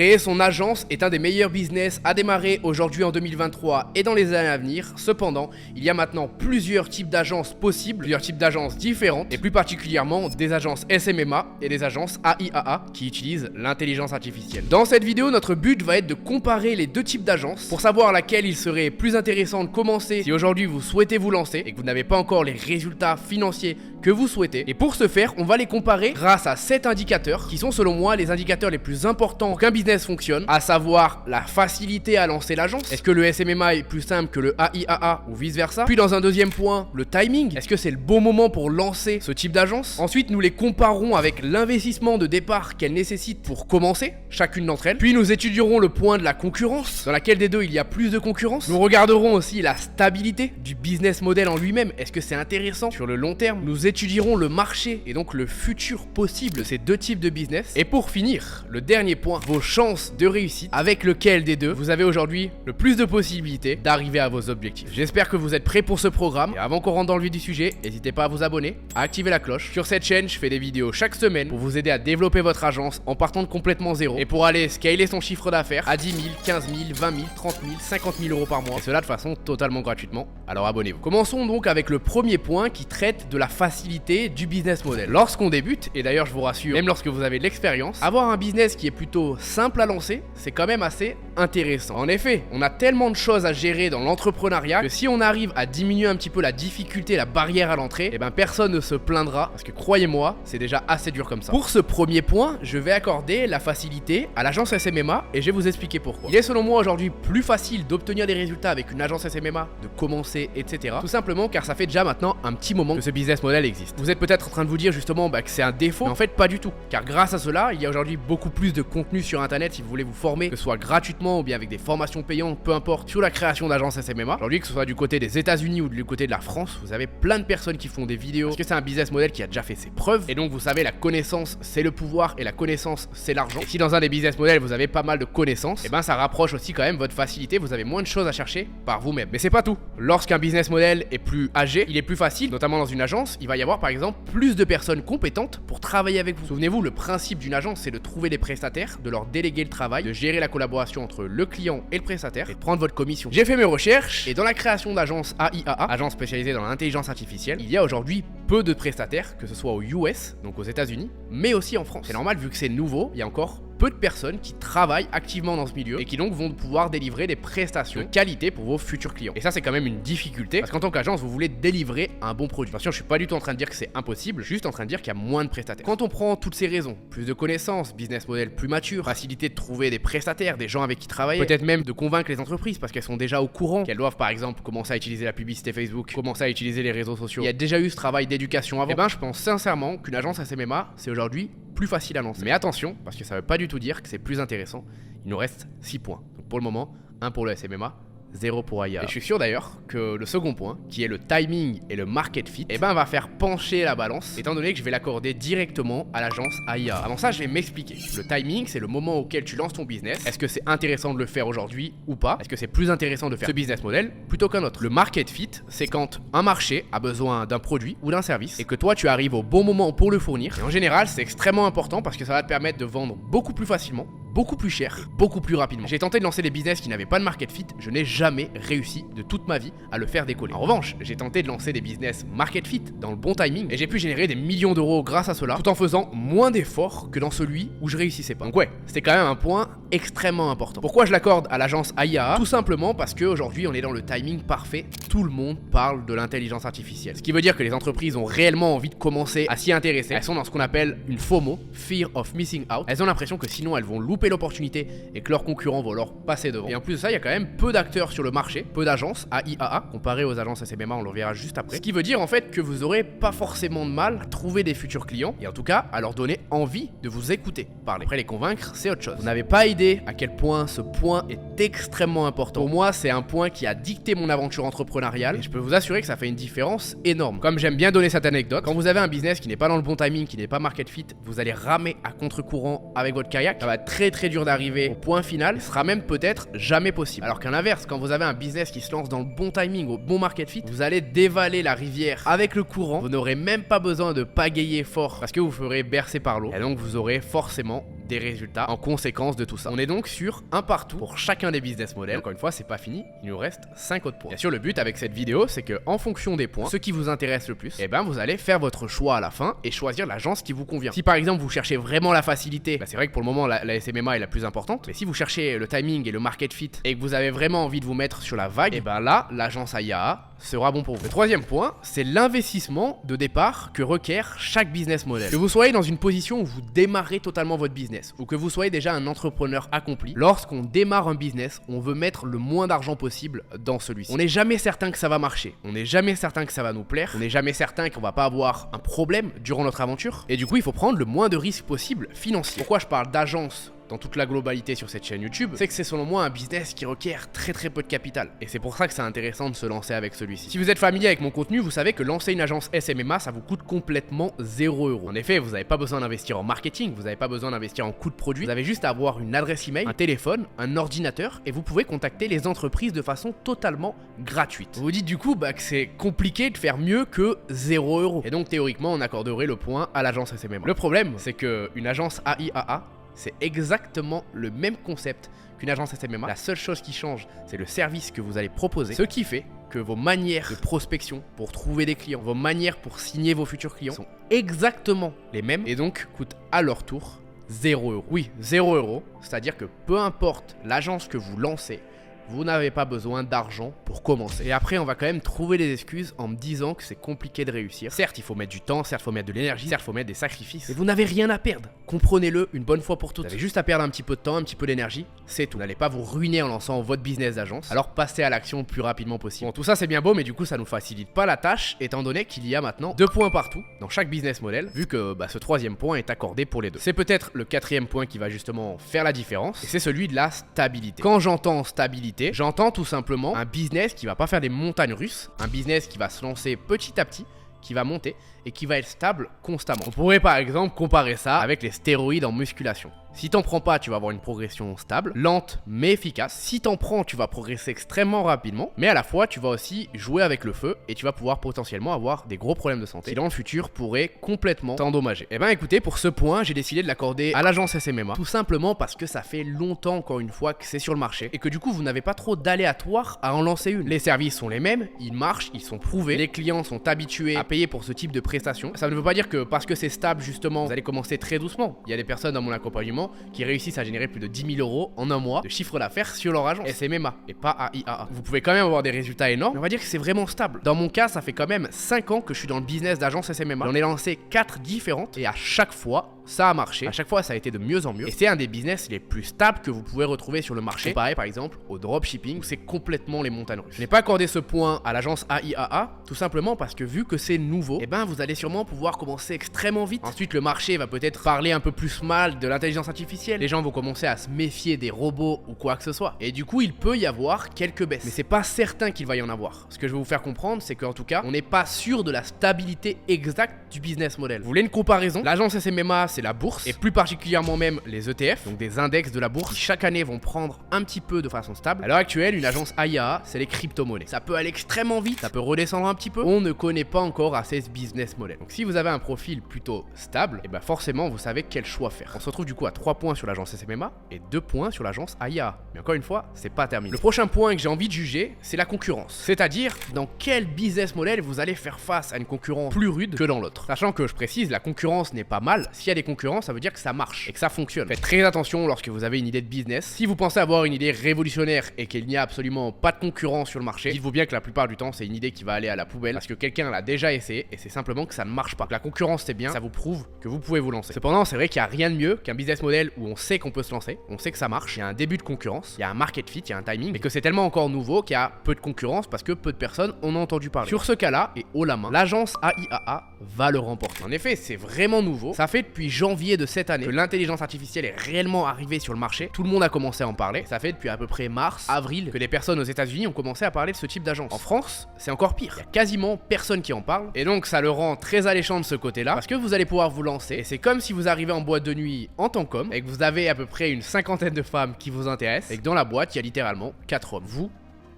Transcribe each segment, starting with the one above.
Créer son agence est un des meilleurs business à démarrer aujourd'hui en 2023 et dans les années à venir. Cependant, il y a maintenant plusieurs types d'agences possibles, plusieurs types d'agences différentes et plus particulièrement des agences SMMA et des agences AIAA qui utilisent l'intelligence artificielle. Dans cette vidéo, notre but va être de comparer les deux types d'agences pour savoir laquelle il serait plus intéressant de commencer si aujourd'hui vous souhaitez vous lancer et que vous n'avez pas encore les résultats financiers que vous souhaitez. Et pour ce faire, on va les comparer grâce à 7 indicateurs qui sont selon moi les indicateurs les plus importants pour qu'un business fonctionne, à savoir la facilité à lancer l'agence. Est-ce que le SMMA est plus simple que le AIAA ou vice versa? Puis dans un deuxième point, le timing. Est-ce que c'est le bon moment pour lancer ce type d'agence? Ensuite, nous les comparerons avec l'investissement de départ qu'elles nécessitent pour commencer, chacune d'entre elles. Puis nous étudierons le point de la concurrence, dans laquelle des deux il y a plus de concurrence. Nous regarderons aussi la stabilité du business model en lui-même. Est-ce que c'est intéressant sur le long terme? Nous étudierons le marché et donc le futur possible de ces deux types de business. Et pour finir, le dernier point, vos chances de réussite, avec lequel des deux vous avez aujourd'hui le plus de possibilités d'arriver à vos objectifs. J'espère que vous êtes prêts pour ce programme. Et avant qu'on rentre dans le vif du sujet, n'hésitez pas à vous abonner, à activer la cloche. Sur cette chaîne, je fais des vidéos chaque semaine pour vous aider à développer votre agence en partant de complètement zéro et pour aller scaler son chiffre d'affaires à 10 000, 15 000, 20 000, 30 000, 50 000 euros par mois. Et cela de façon totalement gratuitement. Alors abonnez-vous. Commençons donc avec le premier point qui traite de la facilité du business model. Lorsqu'on débute, et d'ailleurs je vous rassure, même lorsque vous avez de l'expérience, avoir un business qui est plutôt simple à lancer, c'est quand même assez intéressant. En effet, on a tellement de choses à gérer dans l'entrepreneuriat que si on arrive à diminuer un petit peu la difficulté, la barrière à l'entrée, et ben personne ne se plaindra parce que croyez-moi, c'est déjà assez dur comme ça. Pour ce premier point, je vais accorder la facilité à l'agence SMMA et je vais vous expliquer pourquoi. Il est selon moi aujourd'hui plus facile d'obtenir des résultats avec une agence SMMA, de commencer, etc. Tout simplement car ça fait déjà maintenant un petit moment que ce business model existe. Vous êtes peut-être en train de vous dire justement que c'est un défaut, mais en fait pas du tout. Car grâce à cela, il y a aujourd'hui beaucoup plus de contenu sur internet si vous voulez vous former, que ce soit gratuitement ou bien avec des formations payantes, peu importe, sur la création d'agences SMMA. Aujourd'hui, que ce soit du côté des États-Unis ou du côté de la France, vous avez plein de personnes qui font des vidéos parce que c'est un business model qui a déjà fait ses preuves. Et donc vous savez, la connaissance c'est le pouvoir et la connaissance c'est l'argent. Et si dans un des business models vous avez pas mal de connaissances, et ben ça rapproche aussi quand même votre facilité, vous avez moins de choses à chercher par vous-même. Mais c'est pas tout. Lorsqu'un business model est plus âgé, il est plus facile, notamment dans une agence, il va y avoir par exemple plus de personnes compétentes pour travailler avec vous. Souvenez-vous, le principe d'une agence c'est de trouver des prestataires, de leur déléguer le travail, de gérer la collaboration entre le client et le prestataire et de prendre votre commission. J'ai fait mes recherches et dans la création d'agences AIAA, agence spécialisée dans l'intelligence artificielle, il y a aujourd'hui peu de prestataires, que ce soit aux US, donc aux États-Unis, mais aussi en France. C'est normal vu que c'est nouveau, il y a encore peu de personnes qui travaillent activement dans ce milieu et qui donc vont pouvoir délivrer des prestations de qualité pour vos futurs clients. Et ça c'est quand même une difficulté parce qu'en tant qu'agence vous voulez délivrer un bon produit. Attention, je suis pas du tout en train de dire que c'est impossible, juste en train de dire qu'il y a moins de prestataires. Quand on prend toutes ces raisons, plus de connaissances, business model plus mature, facilité de trouver des prestataires, des gens avec qui travailler, peut-être même de convaincre les entreprises parce qu'elles sont déjà au courant qu'elles doivent par exemple commencer à utiliser la publicité Facebook, commencer à utiliser les réseaux sociaux. Il y a déjà eu ce travail d'éducation avant. Et ben je pense sincèrement qu'une agence SMMA c'est aujourd'hui plus facile à lancer. Mais attention, parce que ça veut pas du tout dire que c'est plus intéressant. Il nous reste 6 points. Donc pour le moment, 1 pour le SMMA, 0 pour AIA. Et je suis sûr d'ailleurs que le second point, qui est le timing et le market fit, va faire pencher la balance, étant donné que je vais l'accorder directement à l'agence AIA. Avant ça, je vais m'expliquer. Le timing, c'est le moment auquel tu lances ton business. Est-ce que c'est intéressant de le faire aujourd'hui ou pas? Est-ce que c'est plus intéressant de faire ce business model plutôt qu'un autre? Le market fit, c'est quand un marché a besoin d'un produit ou d'un service et que toi, tu arrives au bon moment pour le fournir. Et en général, c'est extrêmement important parce que ça va te permettre de vendre beaucoup plus facilement, beaucoup plus cher, beaucoup plus rapidement. J'ai tenté de lancer des business qui n'avaient pas de market fit, je n'ai jamais réussi de toute ma vie à le faire décoller. En revanche, j'ai tenté de lancer des business market fit dans le bon timing et j'ai pu générer des millions d'euros grâce à cela, tout en faisant moins d'efforts que dans celui où je réussissais pas. Donc ouais, c'était quand même un point extrêmement important. Pourquoi je l'accorde à l'agence AIAA? Tout simplement parce qu'aujourd'hui on est dans le timing parfait, tout le monde parle de l'intelligence artificielle. Ce qui veut dire que les entreprises ont réellement envie de commencer à s'y intéresser. Elles sont dans ce qu'on appelle une FOMO, Fear of Missing Out. Elles ont l'impression que sinon elles vont louper l'opportunité et que leurs concurrents vont leur passer devant. Et en plus de ça, il y a quand même peu d'acteurs sur le marché, peu d'agences AIAA comparé aux agences SMMA, on le verra juste après. Ce qui veut dire en fait que vous aurez pas forcément de mal à trouver des futurs clients et en tout cas à leur donner envie de vous écouter parler. Après les convaincre, c'est autre chose. Vous n'avez pas idée à quel point ce point est est extrêmement important. Pour moi, c'est un point qui a dicté mon aventure entrepreneuriale et je peux vous assurer que ça fait une différence énorme. Comme j'aime bien donner cette anecdote, quand vous avez un business qui n'est pas dans le bon timing, qui n'est pas market fit, vous allez ramer à contre-courant avec votre kayak. Ça va être très dur d'arriver au point final et ce sera même peut-être jamais possible. Alors qu'à l'inverse, quand vous avez un business qui se lance dans le bon timing, au bon market fit, vous allez dévaler la rivière avec le courant. Vous n'aurez même pas besoin de pagayer fort parce que vous ferez bercer par l'eau et donc vous aurez forcément des résultats en conséquence de tout ça. On est donc sur un partout pour chacun des business models. Encore une fois, c'est pas fini, il nous reste 5 autres points. Bien sûr, le but avec cette vidéo, c'est que en fonction des points, ce qui vous intéresse le plus, vous allez faire votre choix à la fin et choisir l'agence qui vous convient. Si par exemple vous cherchez vraiment la facilité, c'est vrai que pour le moment la SMMA est la plus importante, mais si vous cherchez le timing et le market fit et que vous avez vraiment envie de vous mettre sur la vague, là, l'agence AIAA sera bon pour vous. Le troisième point, c'est l'investissement de départ que requiert chaque business model. Que vous soyez dans une position où vous démarrez totalement votre business ou que vous soyez déjà un entrepreneur accompli, lorsqu'on démarre un business, on veut mettre le moins d'argent possible dans celui-ci. On n'est jamais certain que ça va marcher, on n'est jamais certain que ça va nous plaire, on n'est jamais certain qu'on va pas avoir un problème durant notre aventure et du coup il faut prendre le moins de risques possible financiers. Pourquoi je parle d'agence dans toute la globalité sur cette chaîne YouTube, c'est que c'est selon moi un business qui requiert très peu de capital. Et c'est pour ça que c'est intéressant de se lancer avec celui-ci. Si vous êtes familier avec mon contenu, vous savez que lancer une agence SMMA, ça vous coûte complètement 0 €. En effet, vous n'avez pas besoin d'investir en marketing, vous n'avez pas besoin d'investir en coûts de produits, vous avez juste à avoir une adresse email, un téléphone, un ordinateur, et vous pouvez contacter les entreprises de façon totalement gratuite. Vous vous dites du coup que c'est compliqué de faire mieux que 0 €. Et donc théoriquement, on accorderait le point à l'agence SMMA. Le problème, c'est qu'une agence AIAA, c'est exactement le même concept qu'une agence SMMA. La seule chose qui change, c'est le service que vous allez proposer. Ce qui fait que vos manières de prospection pour trouver des clients, vos manières pour signer vos futurs clients sont exactement les mêmes et donc coûtent à leur tour 0 €. Oui, 0 €, c'est-à-dire que peu importe l'agence que vous lancez, vous n'avez pas besoin d'argent pour commencer. Et après, on va quand même trouver des excuses en me disant que c'est compliqué de réussir. Certes, il faut mettre du temps, certes, il faut mettre de l'énergie, certes, il faut mettre des sacrifices. Mais vous n'avez rien à perdre. Comprenez-le une bonne fois pour toutes. Vous avez juste à perdre un petit peu de temps, un petit peu d'énergie, c'est tout. Vous n'allez pas vous ruiner en lançant votre business d'agence. Alors passez à l'action le plus rapidement possible. Bon, tout ça c'est bien beau, mais du coup, ça nous facilite pas la tâche, étant donné qu'il y a maintenant 2 points partout dans chaque business model, vu que ce troisième point est accordé pour les deux. C'est peut-être le 4e point qui va justement faire la différence, et c'est celui de la stabilité. Quand j'entends stabilité, j'entends tout simplement un business qui va pas faire des montagnes russes, un business qui va se lancer petit à petit, qui va monter et qui va être stable constamment. On pourrait par exemple comparer ça avec les stéroïdes en musculation. Si t'en prends pas, tu vas avoir une progression stable, lente mais efficace. Si t'en prends, tu vas progresser extrêmement rapidement, mais à la fois, tu vas aussi jouer avec le feu et tu vas pouvoir potentiellement avoir des gros problèmes de santé qui dans le futur pourraient complètement t'endommager. Et écoutez, pour ce point, j'ai décidé de l'accorder à l'agence SMMA, tout simplement parce que ça fait longtemps encore une fois que c'est sur le marché et que du coup, vous n'avez pas trop d'aléatoire à en lancer une. Les services sont les mêmes, ils marchent, ils sont prouvés, les clients sont habitués à payer pour ce type de prestations. Ça ne veut pas dire que parce que c'est stable justement, vous allez commencer très doucement. Il y a des personnes dans mon accompagnement qui réussissent à générer plus de 10 000 € en un mois de chiffre d'affaires sur leur agence SMMA et pas AIAA. Vous pouvez quand même avoir des résultats énormes, mais on va dire que c'est vraiment stable. Dans mon cas, ça fait quand même 5 ans que je suis dans le business d'agence SMMA. J'en ai lancé 4 différentes et à chaque fois, ça a marché. À chaque fois, ça a été de mieux en mieux. Et c'est un des business les plus stables que vous pouvez retrouver sur le marché. Comparé par exemple au dropshipping où c'est complètement les montagnes russes. Je n'ai pas accordé ce point à l'agence AIAA, tout simplement parce que vu que c'est nouveau, vous allez sûrement pouvoir commencer extrêmement vite. Ensuite, le marché va peut-être parler un peu plus mal de l'intelligence artificielle. Les gens vont commencer à se méfier des robots ou quoi que ce soit. Et du coup, il peut y avoir quelques baisses. Mais c'est pas certain qu'il va y en avoir. Ce que je vais vous faire comprendre, c'est qu'en tout cas, on n'est pas sûr de la stabilité exacte du business model. Vous voulez une comparaison? L'agence SMMA, c'est la bourse et plus particulièrement même les ETF, donc des index de la bourse qui chaque année vont prendre un petit peu de façon stable. À l'heure actuelle, une agence AIAA, c'est les crypto-monnaies. Ça peut aller extrêmement vite, ça peut redescendre un petit peu. On ne connaît pas encore assez ce business model. Donc si vous avez un profil plutôt stable, forcément vous savez quel choix faire. On se retrouve du coup à 3 points sur l'agence SMMA et 2 points sur l'agence AIAA. Mais encore une fois, c'est pas terminé. Le prochain point que j'ai envie de juger, c'est la concurrence. C'est-à-dire dans quel business model vous allez faire face à une concurrence plus rude que dans l'autre. Sachant que je précise, la concurrence n'est pas mal. S'il y a des concurrents, ça veut dire que ça marche et que ça fonctionne. Faites très attention lorsque vous avez une idée de business. Si vous pensez avoir une idée révolutionnaire et qu'il n'y a absolument pas de concurrence sur le marché, dites-vous bien que la plupart du temps, c'est une idée qui va aller à la poubelle parce que quelqu'un l'a déjà essayé et c'est simplement que ça ne marche pas. La concurrence, c'est bien, ça vous prouve que vous pouvez vous lancer. Cependant, c'est vrai qu'il n'y a rien de mieux qu'un business model où on sait qu'on peut se lancer, on sait que ça marche, il y a un début de concurrence, il y a un market fit, il y a un timing, mais que c'est tellement encore nouveau qu'il y a peu de concurrence parce que peu de personnes en ont entendu parler. Sur ce cas-là, et haut la main, l'agence AIAA va le remporter. En effet, c'est vraiment nouveau. Ça fait depuis janvier de cette année que l'intelligence artificielle est réellement arrivée sur le marché. Tout le monde a commencé à en parler. Ça fait depuis à peu près mars, avril que des personnes aux États-Unis ont commencé à parler de ce type d'agence. En France, c'est encore pire. Il y a quasiment personne qui en parle. Et donc, ça le rend très alléchant de ce côté-là parce que vous allez pouvoir vous lancer. Et c'est comme si vous arrivez en boîte de nuit en tant qu'homme et que vous avez à peu près une cinquantaine de femmes qui vous intéressent et que dans la boîte, il y a littéralement 4 hommes. Vous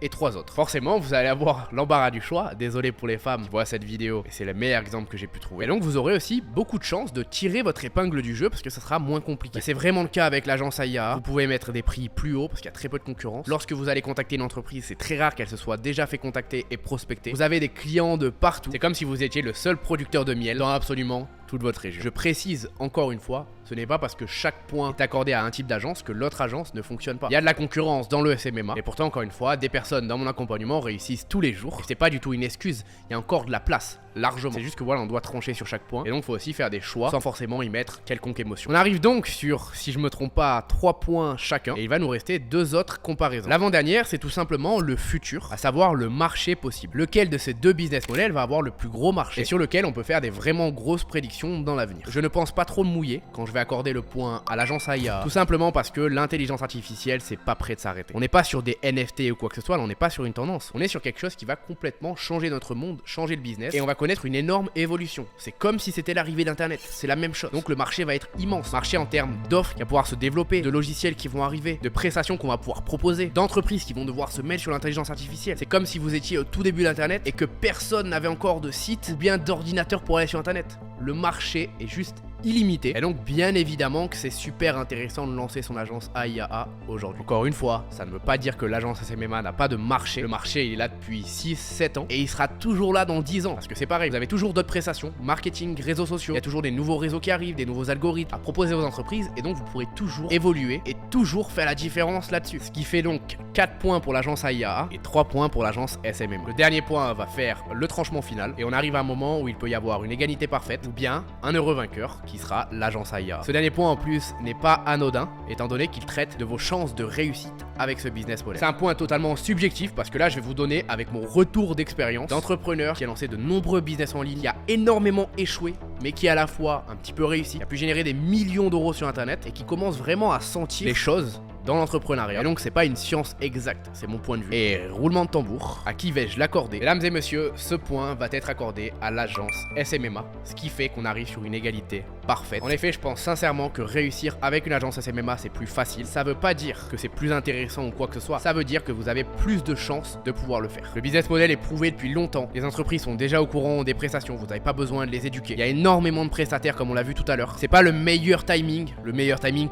et 3 autres. Forcément, vous allez avoir l'embarras du choix. Désolé pour les femmes qui voient cette vidéo, et c'est le meilleur exemple que j'ai pu trouver. Et donc, vous aurez aussi beaucoup de chances de tirer votre épingle du jeu parce que ça sera moins compliqué. Et c'est vraiment le cas avec l'agence AIA. Vous pouvez mettre des prix plus hauts parce qu'il y a très peu de concurrence. Lorsque vous allez contacter une entreprise, c'est très rare qu'elle se soit déjà fait contacter et prospecter. Vous avez des clients de partout. C'est comme si vous étiez le seul producteur de miel dans absolument toute votre région. Je précise encore une fois, ce n'est pas parce que chaque point est accordé à un type d'agence que l'autre agence ne fonctionne pas. Il y a de la concurrence dans le SMMA, et pourtant, encore une fois, des personnes dans mon accompagnement réussissent tous les jours. C'est pas du tout une excuse, il y a encore de la place, largement. C'est juste que voilà, on doit trancher sur chaque point, et donc il faut aussi faire des choix sans forcément y mettre quelconque émotion. On arrive donc sur, si je me trompe pas, 3 points chacun, et il va nous rester 2 autres comparaisons. L'avant-dernière, c'est tout simplement le futur, à savoir le marché possible. Lequel de ces 2 business models va avoir le plus gros marché, et sur lequel on peut faire des vraiment grosses prédictions dans l'avenir. Je ne pense pas trop me mouiller quand je vais accorder le point à l'agence AIA, tout simplement parce que l'intelligence artificielle c'est pas prêt de s'arrêter. On n'est pas sur des NFT ou quoi que ce soit, on n'est pas sur une tendance. On est sur quelque chose qui va complètement changer notre monde, changer le business, et on va connaître une énorme évolution. C'est comme si c'était l'arrivée d'internet, c'est la même chose. Donc le marché va être immense. Marché en termes d'offres qui va pouvoir se développer, de logiciels qui vont arriver, de prestations qu'on va pouvoir proposer, d'entreprises qui vont devoir se mettre sur l'intelligence artificielle. C'est comme si vous étiez au tout début d'internet et que personne n'avait encore de site ou bien d'ordinateur pour aller sur internet. Le marché est juste illimité. Et donc bien évidemment que c'est super intéressant de lancer son agence AIAA aujourd'hui. Encore une fois, ça ne veut pas dire que l'agence SMMA n'a pas de marché. Le marché il est là depuis 6-7 ans et il sera toujours là dans 10 ans. Parce que c'est pareil, vous avez toujours d'autres prestations, marketing, réseaux sociaux, il y a toujours des nouveaux réseaux qui arrivent, des nouveaux algorithmes à proposer aux entreprises et donc vous pourrez toujours évoluer et toujours faire la différence là-dessus. Ce qui fait donc 4 points pour l'agence AIAA et 3 points pour l'agence SMMA. Le dernier point va faire le tranchement final et on arrive à un moment où il peut y avoir une égalité parfaite ou bien un heureux vainqueur qui sera l'agence AIA. Ce dernier point en plus n'est pas anodin étant donné qu'il traite de vos chances de réussite avec ce business model. C'est un point totalement subjectif parce que là je vais vous donner avec mon retour d'expérience d'entrepreneur qui a lancé de nombreux business en ligne, qui a énormément échoué mais qui à la fois un petit peu réussi, qui a pu générer des millions d'euros sur internet et qui commence vraiment à sentir les choses dans l'entrepreneuriat. Et donc c'est pas une science exacte, c'est mon point de vue. Et roulement de tambour, à qui vais-je l'accorder? Mesdames et messieurs, ce point va être accordé à l'agence SMMA, ce qui fait qu'on arrive sur une égalité parfaite. En effet, je pense sincèrement que réussir avec une agence SMMA c'est plus facile. Ça veut pas dire que c'est plus intéressant ou quoi que ce soit, ça veut dire que vous avez plus de chances de pouvoir le faire. Le business model est prouvé depuis longtemps, les entreprises sont déjà au courant des prestations, vous n'avez pas besoin de les éduquer. Il y a énormément de prestataires comme on l'a vu tout à l'heure. C'est pas le meilleur timing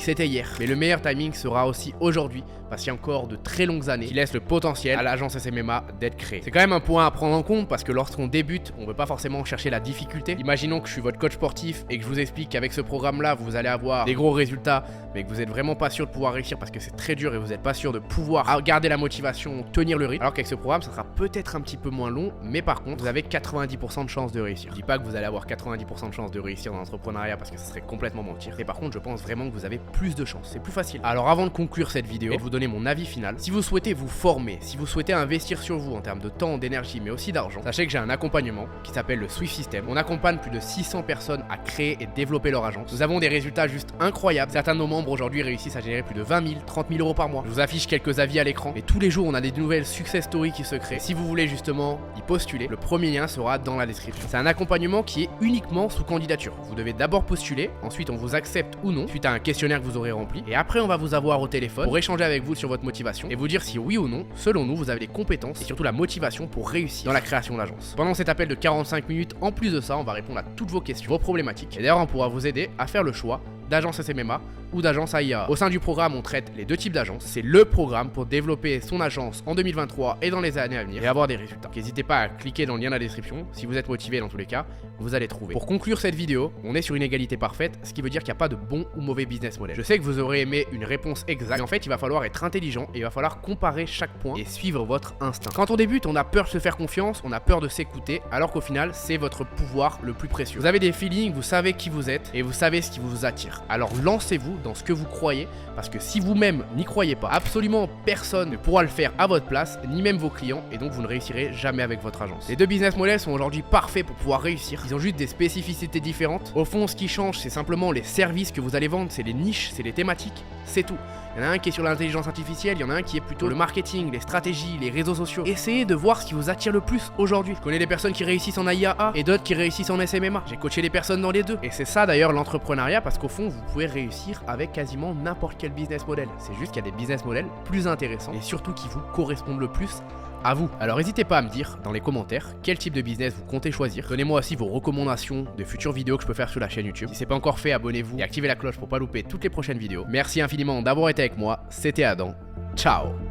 c'était hier, mais le meilleur timing sera aussi aujourd'hui parce qu'il y a encore de très longues années qui laissent le potentiel à l'agence SMMA d'être créée. C'est quand même un point à prendre en compte parce que lorsqu'on débute, on ne veut pas forcément chercher la difficulté. Imaginons que je suis votre coach sportif et que je vous explique qu'avec ce programme-là, vous allez avoir des gros résultats, mais que vous n'êtes vraiment pas sûr de pouvoir réussir parce que c'est très dur et vous n'êtes pas sûr de pouvoir garder la motivation, tenir le rythme. Alors qu'avec ce programme, ça sera peut-être un petit peu moins long, mais par contre, vous avez 90% de chances de réussir. Je dis pas que vous allez avoir 90% de chances de réussir dans l'entrepreneuriat parce que ça serait complètement mentir. Mais par contre, je pense vraiment que vous avez plus de chances. C'est plus facile. Alors avant de conclure cette vidéo et de vous donner mon avis final, si vous souhaitez vous former, si vous souhaitez investir sur vous en termes de temps, d'énergie, mais aussi d'argent, sachez que j'ai un accompagnement qui s'appelle le Swift System. On accompagne plus de 600 personnes à créer et développer leur agence. Nous avons des résultats juste incroyables. Certains de nos membres aujourd'hui réussissent à générer plus de 20 000, 30 000 euros par mois. Je vous affiche quelques avis à l'écran et tous les jours on a des nouvelles success stories qui se créent. Si vous voulez justement y postuler, le premier lien sera dans la description. C'est un accompagnement qui est uniquement sous candidature. Vous devez d'abord postuler, ensuite on vous accepte ou non suite à un questionnaire que vous aurez rempli et après on va vous avoir au téléphone pour échanger avec vous sur votre motivation et vous dire si oui ou non, selon nous, vous avez les compétences et surtout la motivation pour réussir dans la création d'agence. Pendant cet appel de 45 minutes, en plus de ça, on va répondre à toutes vos questions, vos problématiques et d'ailleurs on pourra vous aider à faire le choix d'agence SMMA ou d'agence AIA. Au sein du programme, on traite les deux types d'agences. C'est le programme pour développer son agence en 2023 et dans les années à venir et avoir des résultats. N'hésitez pas à cliquer dans le lien dans la description. Si vous êtes motivé dans tous les cas, vous allez trouver. Pour conclure cette vidéo, on est sur une égalité parfaite, ce qui veut dire qu'il n'y a pas de bon ou mauvais business model. Je sais que vous aurez aimé une réponse exacte, mais en fait, il va falloir être intelligent et il va falloir comparer chaque point et suivre votre instinct. Quand on débute, on a peur de se faire confiance, on a peur de s'écouter, alors qu'au final, c'est votre pouvoir le plus précieux. Vous avez des feelings, vous savez qui vous êtes et vous savez ce qui vous attire. réussir, alors lancez-vous dans ce que vous croyez, parce que si vous-même n'y croyez pas, absolument personne ne pourra le faire à votre place, ni même vos clients, et donc vous ne réussirez jamais avec votre agence. Les deux business models sont aujourd'hui parfaits pour pouvoir réussir, ils ont juste des spécificités différentes. Au fond, ce qui change, c'est simplement les services que vous allez vendre, c'est les niches, c'est les thématiques, c'est tout. Il y en a un qui est sur l'intelligence artificielle, il y en a un qui est plutôt le marketing, les stratégies, les réseaux sociaux. Essayez de voir ce qui vous attire le plus aujourd'hui. Je connais des personnes qui réussissent en AIAA et d'autres qui réussissent en SMMA. J'ai coaché des personnes dans les deux. Et c'est ça d'ailleurs l'entrepreneuriat, parce qu'au fond, vous pouvez réussir avec quasiment n'importe quel business model. C'est juste qu'il y a des business models plus intéressants et surtout qui vous correspondent le plus à vous. Alors n'hésitez pas à me dire dans les commentaires quel type de business vous comptez choisir. Donnez-moi aussi vos recommandations de futures vidéos que je peux faire sur la chaîne YouTube. Si c'est pas encore fait, abonnez-vous et activez la cloche pour pas louper toutes les prochaines vidéos. Merci infiniment d'avoir été avec moi, c'était Adam. Ciao.